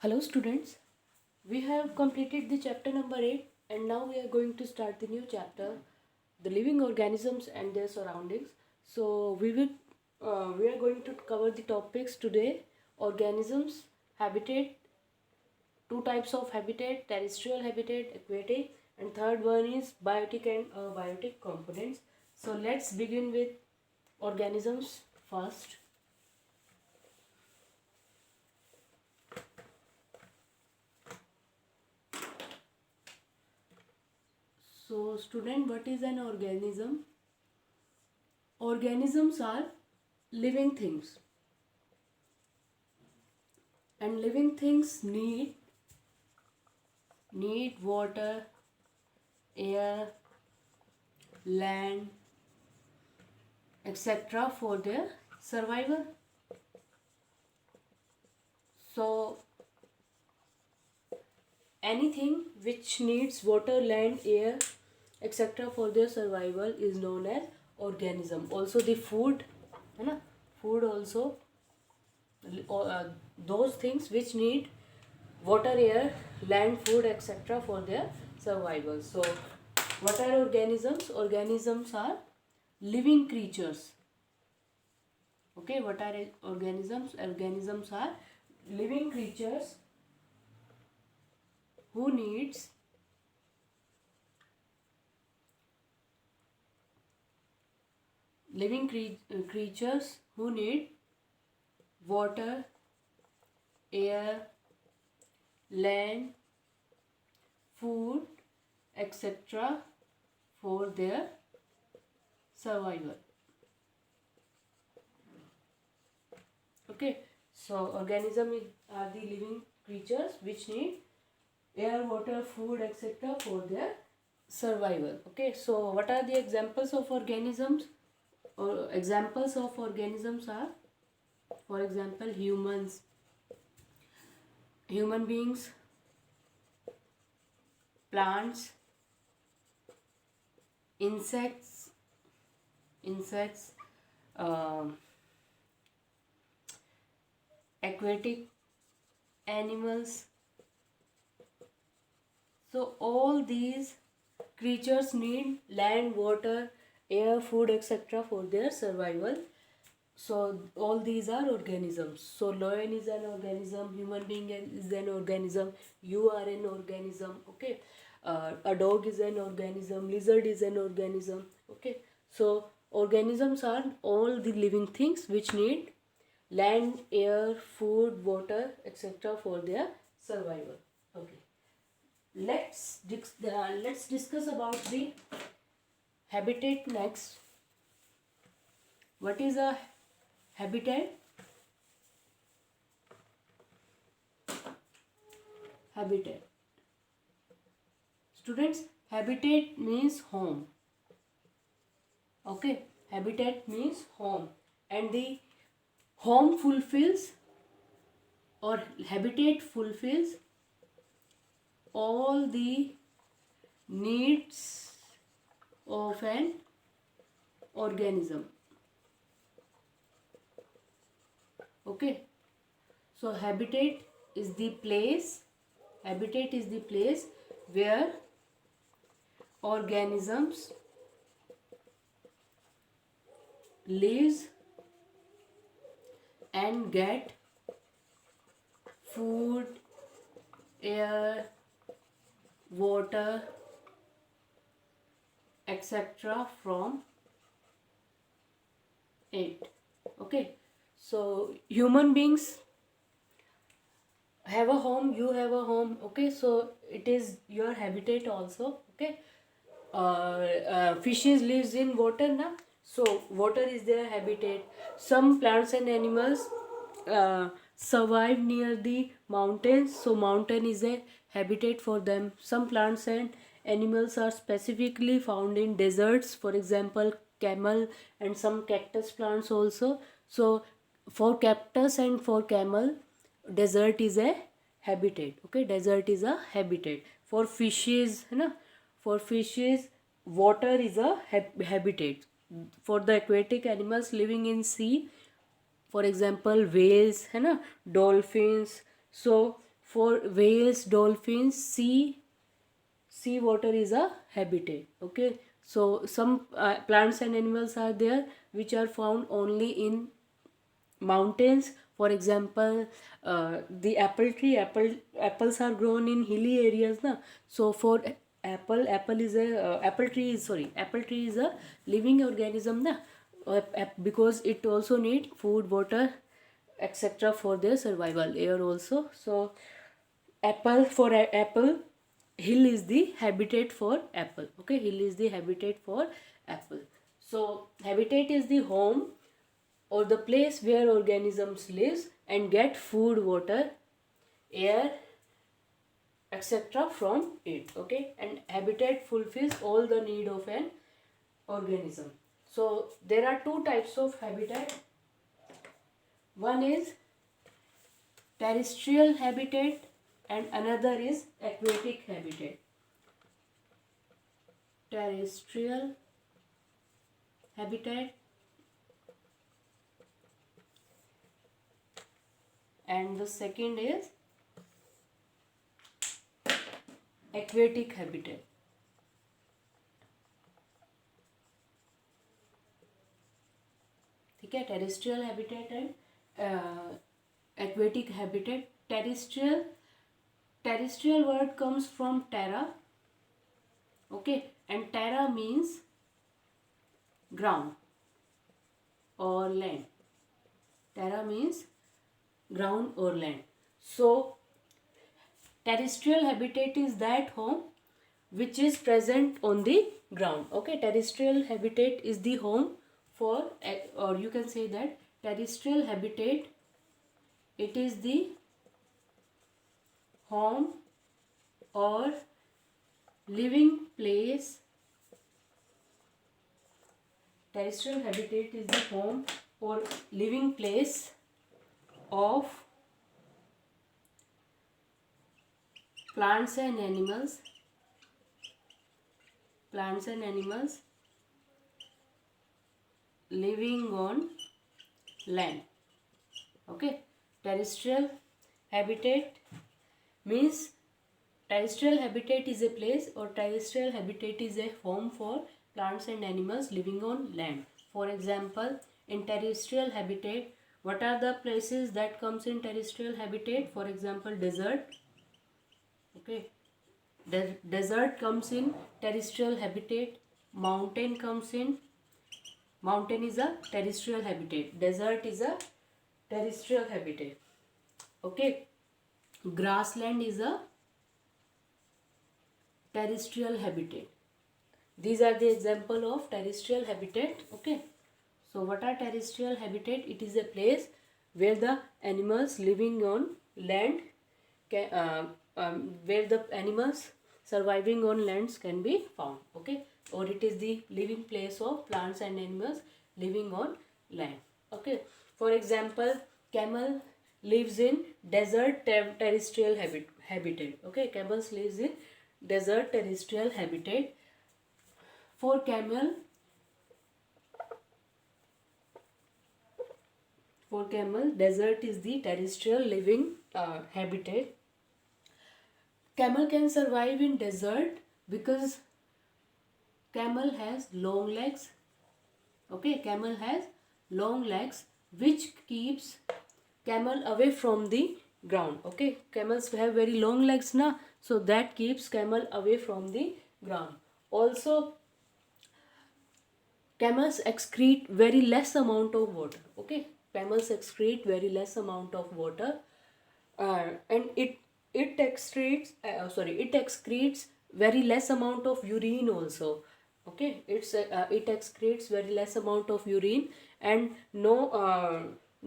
Hello students, we have completed the chapter number 8 and now we are going to start the new chapter, the living organisms and their surroundings. So we are going to cover the topics today: organisms, habitat, two types of habitat, terrestrial habitat, aquatic, and third one is biotic and abiotic components. So let's begin with organisms first. So student, what is an organism? Organisms are living things, and living things need water, air, land, etc. for their survival. So anything which needs water, land, air, etc. for their survival is known as organism. Also the food, है ना, food also, those things which need water, air, land, food, etc. for their survival. So what are organisms? Organisms are living creatures. Okay, what are organisms? Organisms are living creatures who needs creatures who need water, air, land, food, etc. for their survival. Okay, so are the living creatures which need air, water, food, etc. for their survival. Okay, so what are the examples of organisms? Or examples of organisms are, for example, human beings, plants, insects, um, aquatic animals. So all these creatures need land, water, air, food, etc. for their survival. So all these are organisms. So lion is an organism, human being is an organism, you are an organism. Okay, a dog is an organism, lizard is an organism. Okay, so organisms are all the living things which need land, air, food, water, etc. for their survival. Okay, let's discuss about the habitat next. What is a habitat? Habitat. Students, habitat means home. Okay, habitat means home, and the home fulfills, or habitat fulfills all the needs of an organism. Okay, so habitat is the place where organisms lives and get food, air, water, etc. from it. Okay, so human beings have a home, you have a home. Okay, so it is your habitat also. Okay, fishes lives in water now, so water is their habitat. Some plants and animals survive near the mountains, so mountain is a habitat for them. Some plants and animals are specifically found in deserts, for example camel and some cactus plants also. So for cactus and for camel, desert is a habitat. Okay, desert is a habitat. For fishes, है ना, for fishes water is a habitat. For the aquatic animals living in sea, for example whales, है ना, dolphins. So For whales, dolphins, sea water is a habitat. Okay, so some plants and animals are there which are found only in mountains. For example, the apple tree, apples are grown in hilly areas na. So for apple tree is a living organism na, because it also need food, water, etc. for their survival, air also. So apple, hill is the habitat for apple. Okay, hill is the habitat for apple. So habitat is the home or the place where organisms lives and get food, water, air, etc. from it. Okay, and habitat fulfills all the need of an organism. So there are two types of habitat. One is terrestrial habitat and another is aquatic habitat. Terrestrial habitat and the second is aquatic habitat. ठीक है, terrestrial habitat and aquatic habitat. Terrestrial word comes from terra. Okay, and terra means ground or land. Terra means ground or land. So terrestrial habitat is that home which is present on the ground. Okay, terrestrial habitat is the home for, or you can say that terrestrial habitat, it is the home or living place. Terrestrial habitat is the home or living place of plants and animals living on land. Okay, terrestrial habitat means terrestrial habitat is a place or terrestrial habitat is a home for plants and animals living on land. For example, in terrestrial habitat, what are the places that comes in terrestrial habitat? For example, desert. Okay, desert comes in terrestrial habitat. Mountain comes in. Mountain is a terrestrial habitat. Desert is a terrestrial habitat. Okay, grassland is a terrestrial habitat. These are the example of terrestrial habitat. Okay, so what are terrestrial habitat? It is a place where the animals living on land where the animals surviving on lands can be found. Okay, or it is the living place of plants and animals living on land. Okay, for example, camel lives in desert terrestrial habitat. Okay, camels lives in desert terrestrial habitat. For camel, desert is the terrestrial living habitat. Camel can survive in desert because camel has long legs. Okay, camel has long legs which keeps camel away from the ground. Okay, camels have very long legs na, so that keeps camel away from the ground. Also, camels excrete very less amount of water. Okay, camels excrete very less amount of water, and it excretes very less amount of urine also. Okay, it excretes very less amount of urine, and no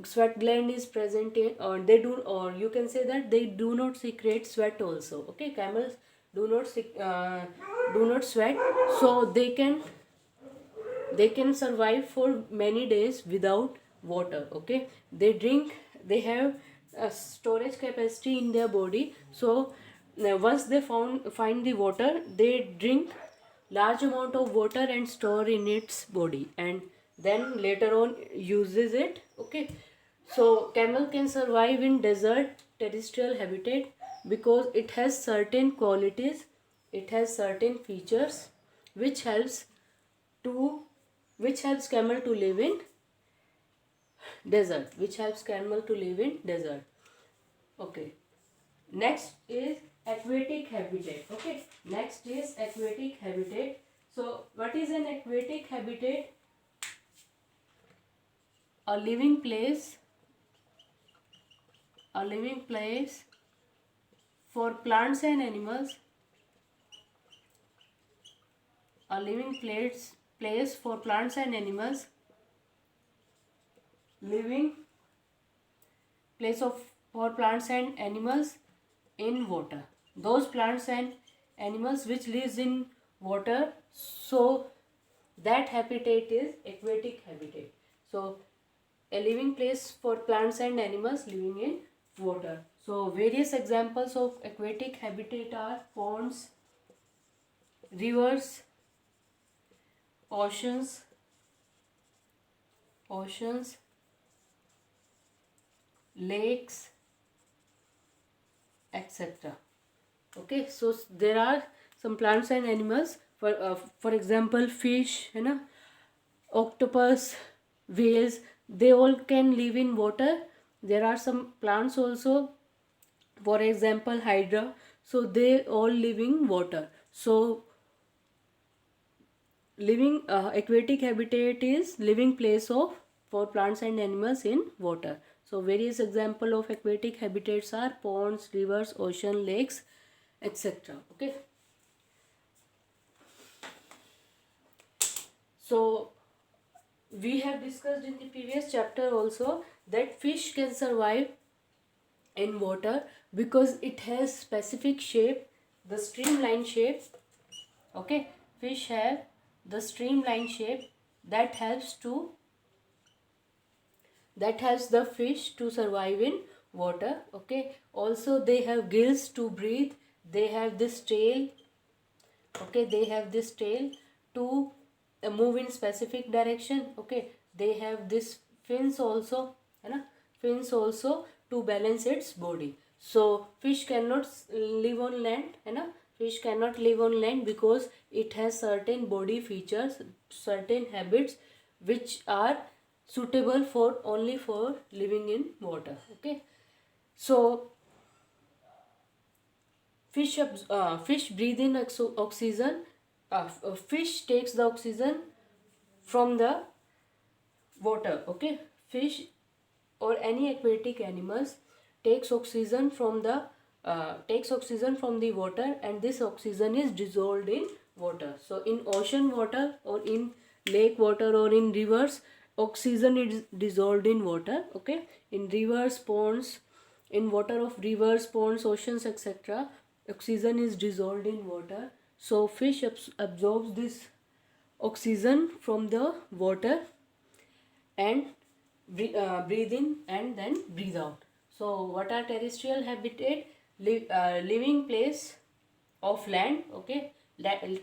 sweat gland is present in, or they do, or you can say that they do not secrete sweat also. Okay, camels do not sweat, so they can survive for many days without water. Okay, they have a storage capacity in their body. So once they find the water, they drink large amount of water and store in its body, and then later on uses it. Okay, so camel can survive in desert terrestrial habitat because it has certain qualities, it has certain features which helps to which helps camel to live in desert, which helps camel to live in desert. Okay, next is aquatic habitat. Okay, next is aquatic habitat. So what is an aquatic habitat? A living place, a living place for plants and animals, a living place for plants and animals, living place of for plants and animals in water. Those plants and animals which lives in water, so that habitat is aquatic habitat. So a living place for plants and animals living in water. So various examples of aquatic habitat are ponds, rivers, oceans, lakes, etc. Okay, so there are some plants and animals, for example fish, octopus, whales, they all can live in water. There are some plants also, for example hydra, so they all live in water. So living aquatic habitat is living place of for plants and animals in water. So various example of aquatic habitats are ponds, rivers, ocean, lakes, etc. Okay, so we have discussed in the previous chapter also that fish can survive in water because it has specific shape, the streamline shape. Okay, fish have the streamline shape that helps the fish to survive in water. Okay, also they have gills to breathe, they have this tail. Okay, they have this tail to move in specific direction. Okay, they have this fins also, fins also to balance its body. So fish cannot live on land, fish cannot live on land because it has certain body features, certain habits which are suitable for only for living in water. Okay, so fish breathe in oxygen. Fish takes the oxygen from the water. Okay, fish or any aquatic animals takes oxygen from the water, and this oxygen is dissolved in water. So in ocean water or in lake water or in rivers, oxygen is dissolved in water. Okay, in rivers, ponds, in water of rivers, ponds, oceans, etc., oxygen is dissolved in water. So fish absorbs this oxygen from the water and breathe in and then breathe out. So what are terrestrial habitat? Living place of land. Okay,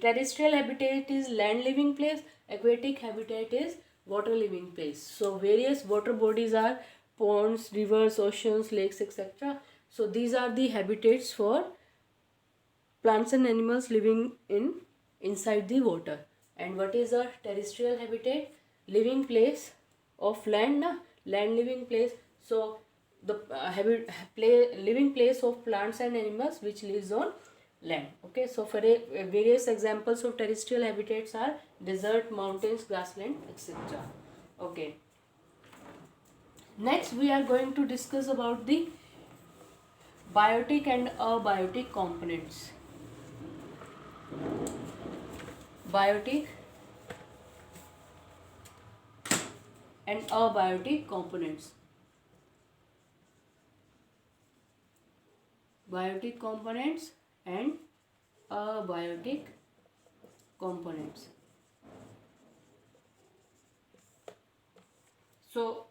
terrestrial habitat is land living place, aquatic habitat is water living place. So various water bodies are ponds, rivers, oceans, lakes, etc. So these are the habitats for plants and animals living in inside the water. And what is a terrestrial habitat? Living place of land, land living place. So the living place of plants and animals which lives on land. Okay, so for various examples of terrestrial habitats are desert, mountains, grassland, etc. Okay, next we are going to discuss about the biotic and abiotic components. Biotic and abiotic components. Biotic components and abiotic components. So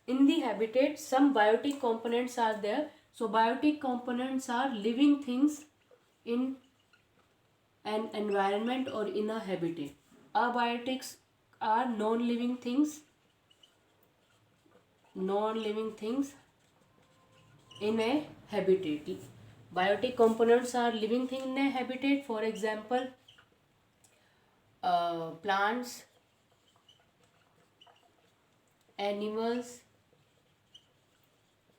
in the habitat some biotic components are there. So biotic components are living things in an environment or in a habitat. Abiotics are non-living things in a habitat. Biotic components are living thing in a habitat. For example, plants, animals,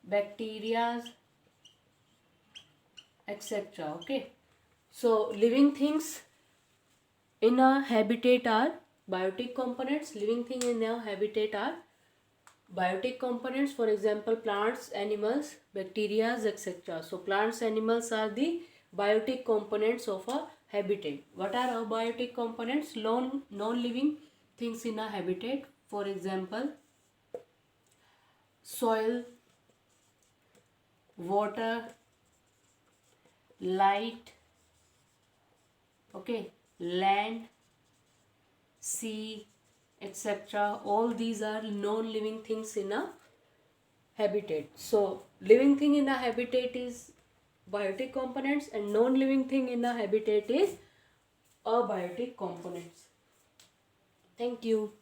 bacteria, etc. Okay, so living things in a habitat are biotic components. Living thing in a habitat are biotic components. For example, plants, animals, bacteria, etc. So plants, animals are the biotic components of a habitat. What are abiotic components? Non-living things in a habitat. For example, soil, water, light, okay, land, sea, etc. All these are non-living things in a habitat. So living thing in a habitat is biotic components, and non-living thing in a habitat is abiotic components. Thank you.